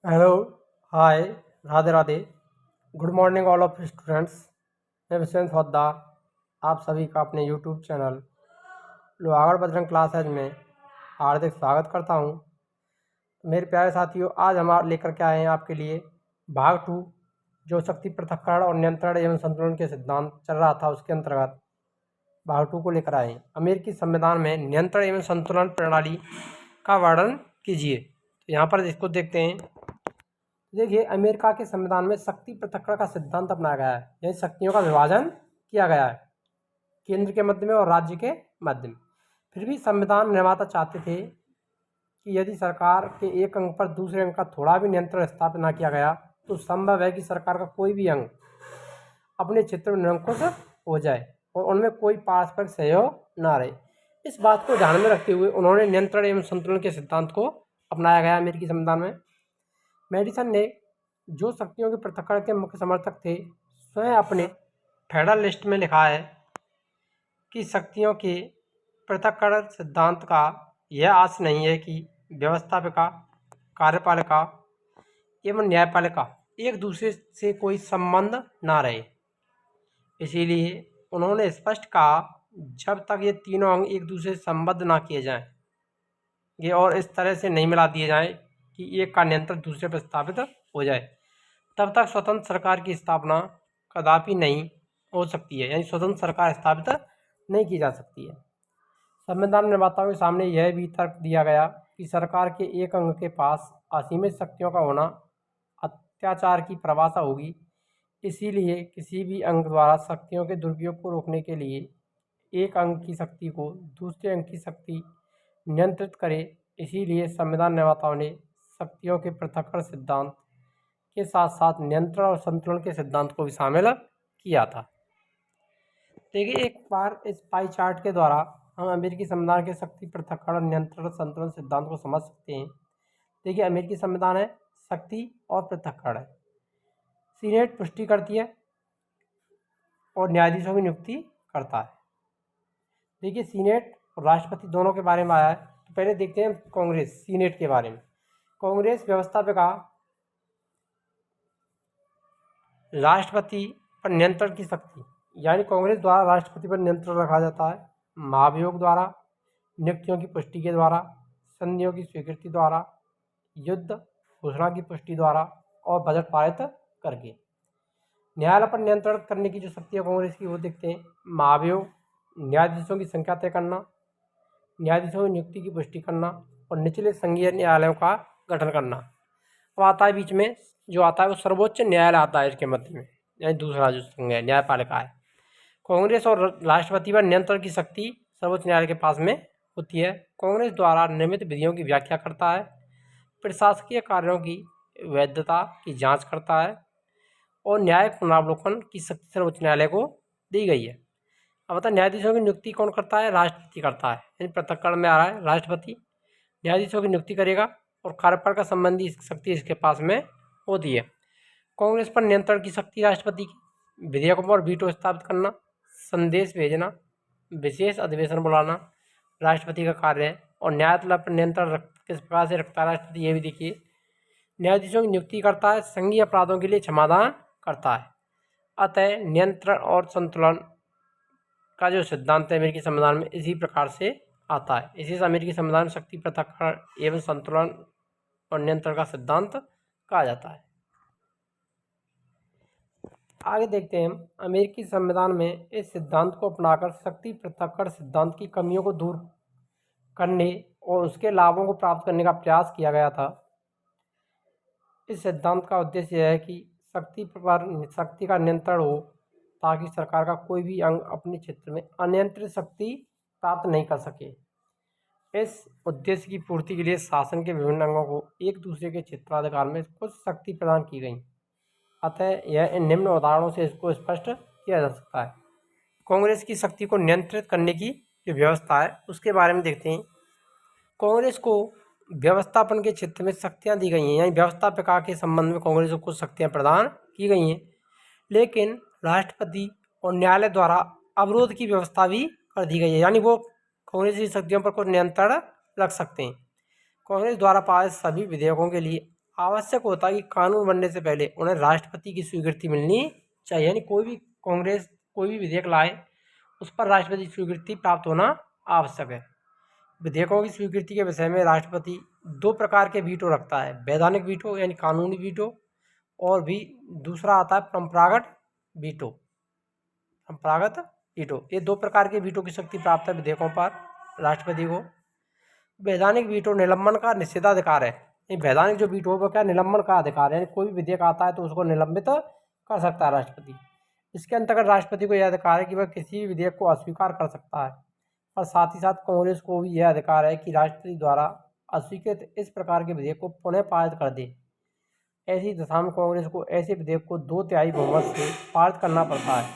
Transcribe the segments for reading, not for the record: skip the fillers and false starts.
Hello, hi, Radhe Radhe. Good morning all of students. मैं विश्वेंद्र पोद्दार आप सभी का अपने YouTube channel Lohagarh Bajrang classes में हार्दिक स्वागत करता हूं। मेरे प्यारे साथियों, आज हम लेकर के आए हैं आपके लिए भाग 2, जो शक्ति पृथक्करण और नियंत्रण एवं संतुलन के सिद्धांत चल रहा था, उसके अंतर्गत भाग 2 को लेकर आए हैं। अमेरिकी संविधान में नियंत्रण एवं संतुलन प्रणाली का वर्णन कीजिए। तो यहाँ पर इसको देखते हैं। देखिए, अमेरिका के संविधान में शक्ति पृथक्करण का सिद्धांत अपनाया गया है, यानी शक्तियों का विभाजन किया गया है, केंद्र के मध्य में और राज्य के मध्य में। फिर भी संविधान निर्माता चाहते थे कि यदि सरकार के एक अंग पर दूसरे अंग का थोड़ा भी नियंत्रण स्थापित न किया गया तो संभव है कि सरकार का कोई भी अंग अपने क्षेत्र में निरंकुश हो जाए और उनमें कोई पारस्परिक सहयोग न रहे। इस बात को ध्यान में रखते हुए उन्होंने नियंत्रण एवं संतुलन के सिद्धांत को अपनाया गया अमेरिकी संविधान में। मेडिसन ने, जो शक्तियों के पृथक्करण के मुख्य समर्थक थे, स्वयं अपने फेडरलिस्ट में लिखा है कि शक्तियों के पृथक्करण सिद्धांत का यह आशय नहीं है कि व्यवस्थापिका, कार्यपालिका एवं न्यायपालिका एक दूसरे से कोई संबंध ना रहे। इसीलिए उन्होंने स्पष्ट कहा, जब तक ये तीनों अंग एक दूसरे से संबद्ध ना किए जाएं और इस तरह से नहीं मिला दिए जाएं कि एक का नियंत्रण दूसरे पर स्थापित हो जाए, तब तक स्वतंत्र सरकार की स्थापना कदापि नहीं हो सकती है, यानी स्वतंत्र सरकार स्थापित नहीं की जा सकती है। संविधान निर्माताओं के सामने यह भी तर्क दिया गया कि सरकार के एक अंग के पास असीमित शक्तियों का होना अत्याचार की परिभाषा होगी। इसीलिए किसी भी अंग द्वारा शक्तियों के दुरुपयोग को रोकने के लिए एक अंग की शक्ति को दूसरे अंग की शक्ति नियंत्रित करे। इसीलिए संविधान निर्माताओं ने शक्तियों के पृथक्करण सिद्धांत के साथ साथ नियंत्रण और संतुलन के सिद्धांत को भी शामिल किया था। देखिए, एक बार इस पाई चार्ट के द्वारा हम अमेरिकी संविधान के शक्ति पृथक्करण, नियंत्रण, संतुलन सिद्धांत को समझ सकते हैं। देखिए, अमेरिकी संविधान है, शक्ति और पृथक्करण है। सीनेट पुष्टि करती है और न्यायाधीशों की नियुक्ति करता है। देखिए, सीनेट और राष्ट्रपति दोनों के बारे में आया है, तो पहले देखते हैं कांग्रेस, सीनेट के बारे में। कांग्रेस व्यवस्थापिका, राष्ट्रपति पर नियंत्रण की शक्ति, यानी कांग्रेस द्वारा राष्ट्रपति पर नियंत्रण रखा जाता है। महाभियोग द्वारा, नियुक्तियों की पुष्टि के द्वारा, संधियों की स्वीकृति द्वारा, युद्ध घोषणा की पुष्टि द्वारा और बजट पारित करके। न्यायालय पर नियंत्रण करने की जो शक्ति है कांग्रेस की, वो देखते हैं। महाभियोग, न्यायाधीशों की संख्या तय करना, न्यायाधीशों की नियुक्ति की पुष्टि करना और निचले संघीय न्यायालयों का गठन करना। अब आता है बीच में जो आता है वो सर्वोच्च न्यायालय आता है इसके मध्य में, यानी दूसरा जो संघ है, न्यायपालिका है। कांग्रेस और राष्ट्रपति पर नियंत्रण की शक्ति सर्वोच्च न्यायालय के पास में होती है। कांग्रेस द्वारा निर्मित विधियों की व्याख्या करता है, प्रशासकीय कार्यों की वैधता की जांच करता है और न्यायिक पुनरावलोकन की शक्ति सर्वोच्च न्यायालय को दी गई है। अब बता, न्यायाधीशों की नियुक्ति कौन करता है? राष्ट्रपति करता है, यानी पृथक्करण में आ रहा है राष्ट्रपति न्यायाधीशों की नियुक्ति करेगा और कार्यपालिका संबंधी शक्ति इसके पास में होती है। कांग्रेस पर नियंत्रण की शक्ति राष्ट्रपति की, विधेयकों पर वीटो स्थापित करना, संदेश भेजना, विशेष अधिवेशन बुलाना राष्ट्रपति का कार्य है। और न्यायपालिका पर नियंत्रण किस प्रकार से रखता है राष्ट्रपति, ये भी देखिए। न्यायाधीशों की नियुक्ति करता है, संघीय अपराधों के लिए क्षमादान करता है। अतः नियंत्रण और संतुलन का जो सिद्धांत है अमेरिकी संविधान में, इसी प्रकार से आता है। इसी से अमेरिकी संविधान में शक्ति पृथक्करण एवं संतुलन और नियंत्रण का सिद्धांत कहा जाता है। आगे देखते हैं हम, अमेरिकी संविधान में इस सिद्धांत को अपनाकर शक्ति पृथक्करण सिद्धांत की कमियों को दूर करने और उसके लाभों को प्राप्त करने का प्रयास किया गया था। इस सिद्धांत का उद्देश्य यह है कि शक्ति का नियंत्रण हो, ताकि सरकार का कोई भी अंग अपने क्षेत्र में अनियंत्रित शक्ति प्राप्त नहीं कर सके। इस उद्देश्य की पूर्ति के लिए शासन के विभिन्न अंगों को एक दूसरे के क्षेत्राधिकार में कुछ शक्ति प्रदान की गई। अतः यह इन निम्न उदाहरणों से इसको स्पष्ट किया जा सकता है। कांग्रेस की शक्ति को नियंत्रित करने की जो व्यवस्था है उसके बारे में देखते हैं। कांग्रेस को व्यवस्थापन के क्षेत्र में शक्तियाँ दी गई हैं, यानी व्यवस्थापिका के संबंध में कांग्रेस को कुछ शक्तियाँ प्रदान की गई हैं, लेकिन राष्ट्रपति और न्यायालय द्वारा अवरोध की व्यवस्था भी कर दी गई है, यानी वो कांग्रेस की शक्तियों पर कुछ नियंत्रण रख सकते हैं। कांग्रेस द्वारा पारित सभी विधेयकों के लिए आवश्यक होता है कि कानून बनने से पहले उन्हें राष्ट्रपति की स्वीकृति मिलनी चाहिए। यानी कोई भी कांग्रेस कोई भी विधेयक लाए उस पर राष्ट्रपति की स्वीकृति प्राप्त होना आवश्यक है। विधेयकों की स्वीकृति के विषय में राष्ट्रपति 2 प्रकार के वीटो रखता है, वैधानिक वीटो यानी कानूनी वीटो, और भी दूसरा आता है परंपरागत वीटो। परंपरागत वीटो, ये 2 प्रकार के वीटो की शक्ति प्राप्त है विधेयकों पर राष्ट्रपति को। वैधानिक वीटो निलंबन का निषेधाधिकार है। ये वैधानिक जो वीटो वो क्या, निलंबन का अधिकार है, यानी कोई भी विधेयक आता है तो उसको निलंबित कर सकता है राष्ट्रपति। इसके अंतर्गत राष्ट्रपति को यह अधिकार है कि वह किसी भी विधेयक को अस्वीकार कर सकता है, और साथ ही साथ कांग्रेस को भी यह अधिकार है कि राष्ट्रपति द्वारा अस्वीकृत इस प्रकार के विधेयक को पुनः पारित कर दे। ऐसी दशा में कांग्रेस को ऐसे विधेयक को 2/3 बहुमत से पारित करना पड़ता है,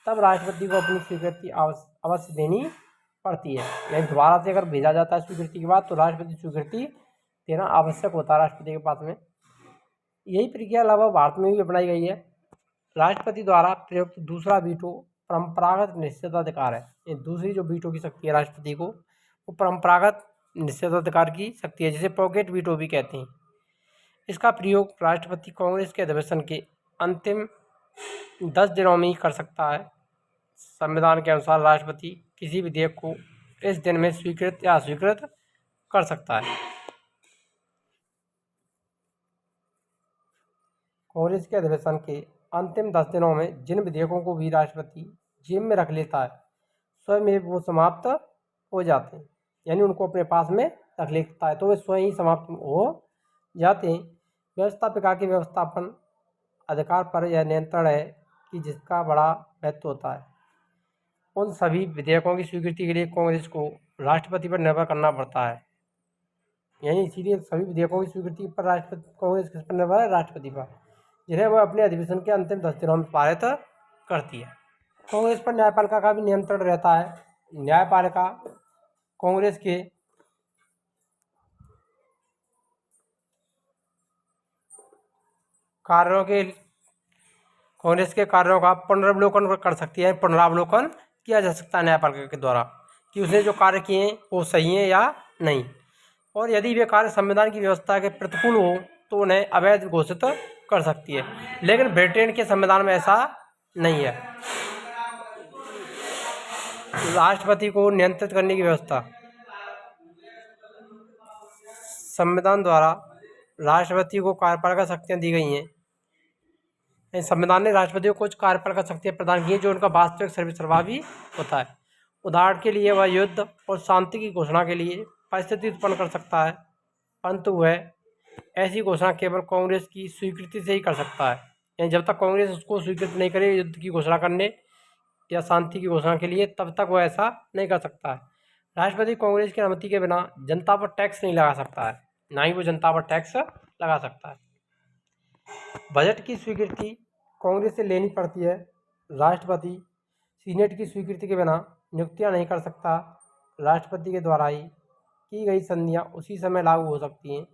तब राष्ट्रपति को अपनी स्वीकृति अवश्य देनी पड़ती है। यानी दोबारा से अगर भेजा जाता है स्वीकृति के बाद तो राष्ट्रपति स्वीकृति देना आवश्यक होता है राष्ट्रपति के पास में। यही प्रक्रिया लगभग भारत में भी अपनाई गई है। राष्ट्रपति द्वारा प्रयुक्त दूसरा वीटो परंपरागत निषेधाधिकार है। ये दूसरी जो वीटो की शक्ति है राष्ट्रपति को, वो परंपरागत निषेधाधिकार की शक्ति है, जिसे पॉकेट वीटो भी कहते हैं। इसका प्रयोग राष्ट्रपति कांग्रेस के अधिवेशन के अंतिम 10 दिनों में ही कर सकता है। संविधान के अनुसार राष्ट्रपति किसी विधेयक को इस दिन में स्वीकृत या अस्वीकृत कर सकता है। कांग्रेस के अधिवेशन के अंतिम 10 दिनों में जिन विधेयकों को भी राष्ट्रपति जेब में रख लेता है स्वयं वो समाप्त हो जाते हैं, यानी उनको अपने पास में रख लेता है तो वे स्वयं ही समाप्त हो जाते हैं। व्यवस्थापिका के व्यवस्थापन अधिकार पर यह नियंत्रण है कि जिसका बड़ा महत्व होता है। उन सभी विधेयकों की स्वीकृति के लिए कांग्रेस को राष्ट्रपति पर निर्भर करना पड़ता है। यानी इसीलिए सभी विधेयकों की स्वीकृति पर राष्ट्रपति कांग्रेस किस पर निर्भर है, राष्ट्रपति पर, जिन्हें वह अपने अधिवेशन के अंतिम 10 दिनों में पारित करती है। कांग्रेस पर न्यायपालिका का भी नियंत्रण रहता है। न्यायपालिका कांग्रेस के कार्यों का पुनरावलोकन कर सकती है। पुनरावलोकन किया जा सकता है न्यायपालिका के द्वारा कि उसने जो कार्य किए हैं वो सही हैं या नहीं, और यदि वे कार्य संविधान की व्यवस्था के प्रतिकूल हो तो उन्हें अवैध घोषित कर सकती है। लेकिन ब्रिटेन के संविधान में ऐसा नहीं है। राष्ट्रपति को नियंत्रित करने की व्यवस्था संविधान द्वारा राष्ट्रपति को कार्यपालिका शक्तियाँ दी गई हैं। संविधान ने राष्ट्रपति को कुछ कार्यपालिका शक्तियाँ प्रदान की हैं जो उनका वास्तविक सर्वस्व भी होता है। उदाहरण के लिए वह युद्ध और शांति की घोषणा के लिए परिस्थिति उत्पन्न कर सकता है, परंतु वह ऐसी घोषणा केवल कांग्रेस की स्वीकृति से ही कर सकता है। यानी जब तक कांग्रेस उसको स्वीकृत नहीं करे युद्ध की घोषणा करने या शांति की घोषणा के लिए, तब तक वह ऐसा नहीं कर सकता है। राष्ट्रपति कांग्रेस की अनुमति के बिना जनता पर टैक्स नहीं लगा सकता है, ना ही वो जनता पर टैक्स लगा सकता है। बजट की स्वीकृति कांग्रेस से लेनी पड़ती है। राष्ट्रपति सीनेट की स्वीकृति के बिना नियुक्तियां नहीं कर सकता। राष्ट्रपति के द्वारा ही की गई संधियां उसी समय लागू हो सकती हैं।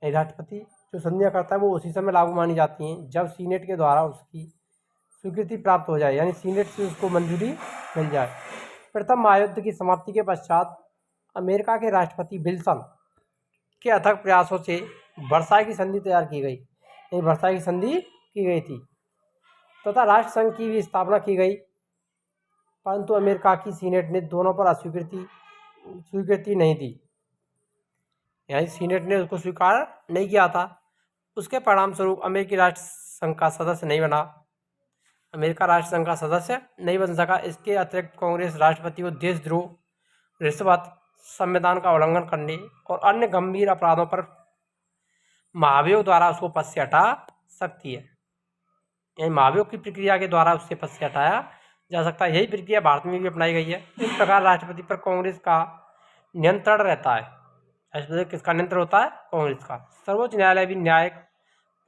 राष्ट्रपति जो संधियां करता है वो उसी समय लागू मानी जाती हैं जब सीनेट के द्वारा उसकी स्वीकृति प्राप्त हो जाए, यानी सीनेट से उसको मंजूरी मिल जाए। प्रथम महायुद्ध की समाप्ति के पश्चात अमेरिका के राष्ट्रपति विल्सन के अथक प्रयासों से वर्साई की संधि तैयार की गई। वर्साई की संधि की गई थी तथा राष्ट्रसंघ की भी स्थापना की गई, परंतु अमेरिका की सीनेट ने दोनों पर स्वीकृति नहीं दी। यानी सीनेट ने उसको स्वीकार नहीं किया था। उसके परिणाम स्वरूप अमेरिकी राष्ट्रसंघ का सदस्य नहीं बना। अमेरिका राष्ट्रसंघ का सदस्य नहीं बन सका। इसके अतिरिक्त कांग्रेस राष्ट्रपति को देशद्रोह, रिश्वत, संविधान का उल्लंघन करने और अन्य गंभीर अपराधों पर महाभियोग द्वारा उसको पद से हटा सकती है। यानी महाभियोग की प्रक्रिया के द्वारा उससे पद से हटाया जा सकता है। यही प्रक्रिया भारत में भी अपनाई गई है। इस प्रकार राष्ट्रपति पर कांग्रेस का नियंत्रण रहता है। राष्ट्रपति किसका नियंत्रण होता है? कांग्रेस का। सर्वोच्च न्यायालय भी न्यायिक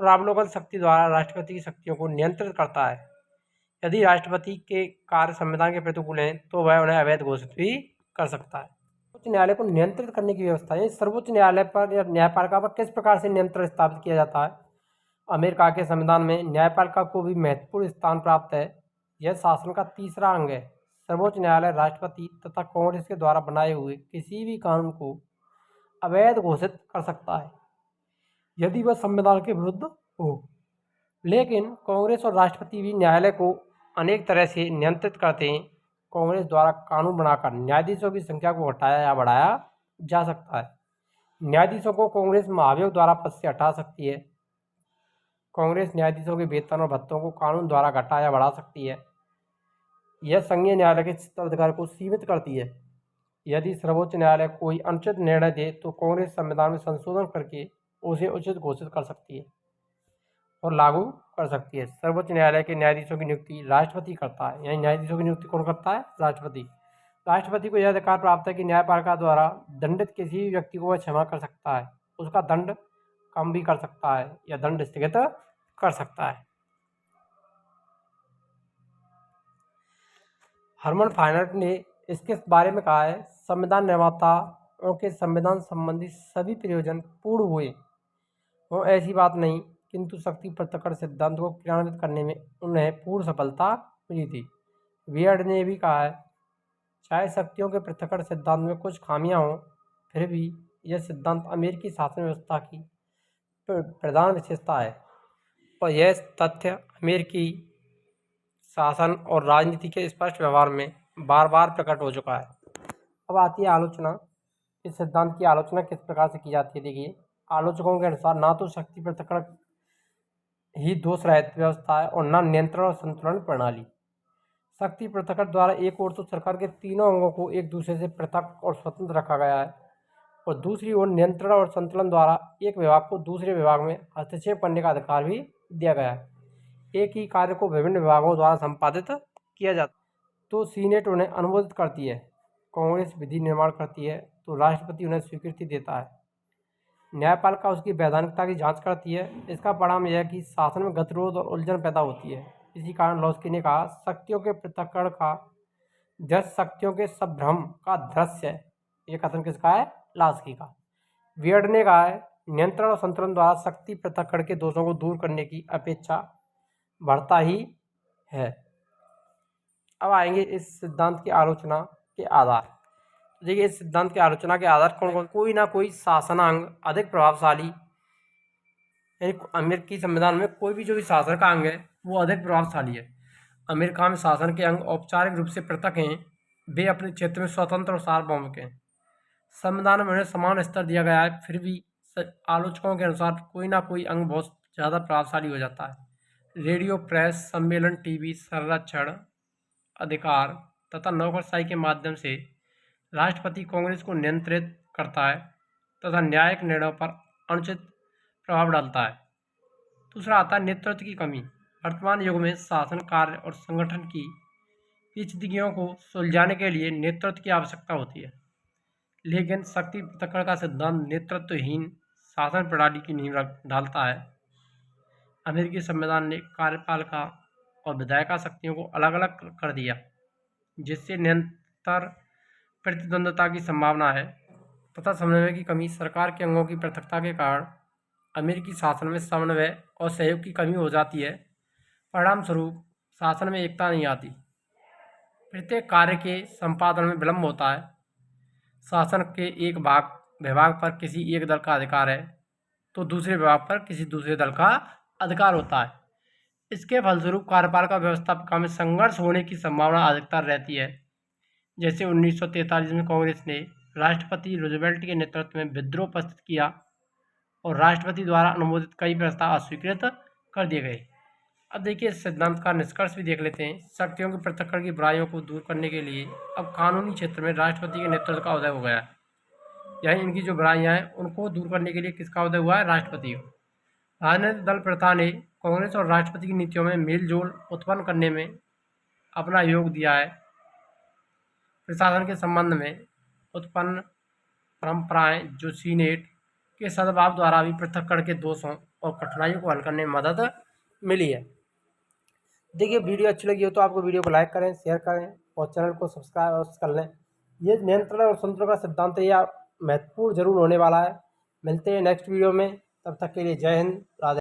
पुनरावलोकन शक्ति द्वारा राष्ट्रपति की शक्तियों को नियंत्रित करता है। यदि राष्ट्रपति के कार्य संविधान के प्रतिकूल हैं तो वह उन्हें अवैध घोषित भी कर सकता है। सर्वोच्च न्यायालय को नियंत्रित करने की व्यवस्था है। सर्वोच्च न्यायालय पर या न्यायपालिका पर किस प्रकार से नियंत्रण स्थापित किया जाता है? अमेरिका के संविधान में न्यायपालिका को भी महत्वपूर्ण स्थान प्राप्त है। यह शासन का तीसरा अंग है। सर्वोच्च न्यायालय राष्ट्रपति तथा कांग्रेस के द्वारा बनाए हुए किसी भी कानून को अवैध घोषित कर सकता है। यदि वह संविधान के विरुद्ध हो। लेकिन कांग्रेस और राष्ट्रपति भी न्यायालय को अनेक तरह से नियंत्रित करते हैं। कांग्रेस द्वारा कानून बनाकर न्यायाधीशों की संख्या को घटाया या बढ़ाया जा सकता है। न्यायाधीशों को कांग्रेस महाभियोग द्वारा पद से हटा सकती है। कांग्रेस न्यायाधीशों के वेतन और भत्तों को कानून द्वारा घटा या बढ़ा सकती है। यह संघीय न्यायालय के क्षेत्राधिकार को सीमित करती है। यदि सर्वोच्च न्यायालय कोई अनुचित निर्णय दे तो कांग्रेस संविधान में संशोधन करके उसे उचित घोषित कर सकती है और लागू कर सकती है। सर्वोच्च न्यायालय के न्यायाधीशों की नियुक्ति राष्ट्रपति करता है। यानी न्यायाधीशों की नियुक्ति कौन करता है? राष्ट्रपति। राष्ट्रपति को यह अधिकार प्राप्त है कि न्यायपालिका द्वारा दंडित किसी भी व्यक्ति को वह क्षमा कर सकता है, उसका दंड कम भी कर सकता है या दंड स्थगित कर सकता है। हरमन फाइनट ने इसके बारे में कहा है, संविधान निर्माताओं के संविधान संबंधी सभी प्रयोजन पूर्ण हुए हो ऐसी बात नहीं, किंतु शक्ति पृथक्करण सिद्धांत को क्रियान्वित करने में उन्हें पूर्ण सफलता मिली थी। बियर्ड ने भी कहा है, चाहे शक्तियों के पृथक्करण सिद्धांत में कुछ खामियां हों, फिर भी यह सिद्धांत अमेरिकी शासन व्यवस्था की प्रधान विशेषता है और यह तथ्य अमेरिकी शासन और राजनीति के स्पष्ट व्यवहार में बार बार प्रकट हो चुका है। अब आती है आलोचना। इस सिद्धांत की आलोचना किस प्रकार से की जाती है? देखिए, आलोचकों के अनुसार ना तो शक्ति पृथक्करण ही दोष रहित व्यवस्था है और न नियंत्रण और संतुलन प्रणाली। शक्ति पृथक्करण द्वारा एक ओर तो सरकार के तीनों अंगों को एक दूसरे से पृथक और स्वतंत्र रखा गया है और दूसरी ओर नियंत्रण और संतुलन द्वारा एक विभाग को दूसरे विभाग में हस्तक्षेप करने का अधिकार भी दिया गया है। एक ही कार्य को विभिन्न विभागों द्वारा संपादित किया जाता है तो सीनेट उन्हें अनुमोदित करती है, कांग्रेस विधि निर्माण करती है तो राष्ट्रपति उन्हें स्वीकृति देता है, न्यायपालिका उसकी वैधानिकता की जांच करती है। इसका परिणाम यह है कि शासन में गतिरोध और उलझन पैदा होती है। इसी कारण लॉस्की ने कहा, शक्तियों के पृथक्करण का दृश्य शक्तियों के संभ्रम का दृश्य है। ये कथन किसका है? लॉस्की का। बियर्ड ने कहा है, नियंत्रण और संतुलन द्वारा शक्ति पृथक्करण के दोषों को दूर करने की अपेक्षा बढ़ता ही है। अब आएंगे इस सिद्धांत की आलोचना के आधार। देखिए, इस सिद्धांत के आलोचना के आधार कौन कौन? कोई ना कोई शासनांग अधिक प्रभावशाली, यानी अमेरिकी संविधान में कोई भी जो भी शासन का अंग है वो अधिक प्रभावशाली है। अमेरिका में शासन के अंग औपचारिक रूप से पृथक हैं, वे अपने क्षेत्र में स्वतंत्र और सार्वभौमिक हैं। संविधान में उन्हें समान स्तर दिया गया है, फिर भी आलोचकों के अनुसार कोई ना कोई अंग बहुत ज़्यादा प्रभावशाली हो जाता है। रेडियो, प्रेस, सम्मेलन, टीवी, संरक्षण अधिकार तथा नौकरशाही के माध्यम से राष्ट्रपति कांग्रेस को नियंत्रित करता है तथा न्यायिक निर्णयों पर अनुचित प्रभाव डालता है। दूसरा आता है नेतृत्व की कमी। वर्तमान युग में शासन कार्य और संगठन की पेचीदगियों को सुलझाने के लिए नेतृत्व की आवश्यकता होती है, लेकिन शक्ति पृथक्करण का सिद्धांत नेतृत्वहीन शासन प्रणाली की नींव डालता है। अमेरिकी संविधान ने कार्यपालिका और विधायिका शक्तियों को अलग अलग कर दिया, जिससे निरंतर प्रतिद्वंद्विता की संभावना है तथा समन्वय की कमी। सरकार के अंगों की पृथकता के कारण अमेरिकी शासन में समन्वय और सहयोग की कमी हो जाती है। परिणाम स्वरूप शासन में एकता नहीं आती, प्रत्येक कार्य के संपादन में विलंब होता है। शासन के एक विभाग पर किसी एक दल का अधिकार है तो दूसरे विभाग पर किसी दूसरे दल का अधिकार होता है। इसके फलस्वरूप कार्यपालिका व्यवस्था में संघर्ष होने की संभावना अधिकतर रहती है। जैसे 1943 में कांग्रेस ने राष्ट्रपति रूजवेल्ट के नेतृत्व में विद्रोह प्रस्तुत किया और राष्ट्रपति द्वारा अनुमोदित कई प्रस्ताव अस्वीकृत कर दिए गए। अब देखिए, इस सिद्धांत का निष्कर्ष भी देख लेते हैं। शक्तियों के पृथक्करण की बुराइयों को दूर करने के लिए अब कानूनी क्षेत्र में राष्ट्रपति के नेतृत्व का उदय हो गया है। यानी इनकी जो बुराइयां हैं उनको दूर करने के लिए किसका उदय हुआ है? राष्ट्रपति को। राजनीतिक दल प्रथा ने कांग्रेस और राष्ट्रपति की नीतियों में मेलजोल उत्पन्न करने में अपना योग दिया है। प्रशासन के संबंध में उत्पन्न परंपराएं जो सीनेट के सद्भाव द्वारा भी पृथक्करण के दोषों और कठिनाइयों को हल करने में मदद मिली है। देखिए, वीडियो अच्छी लगी हो तो आपको वीडियो को लाइक करें, शेयर करें और चैनल को सब्सक्राइब कर लें। ये नियंत्रण और संतुलन का सिद्धांत यह महत्वपूर्ण जरूर होने वाला है। मिलते हैं नेक्स्ट वीडियो में, तब तक के लिए जय हिंद, राधे।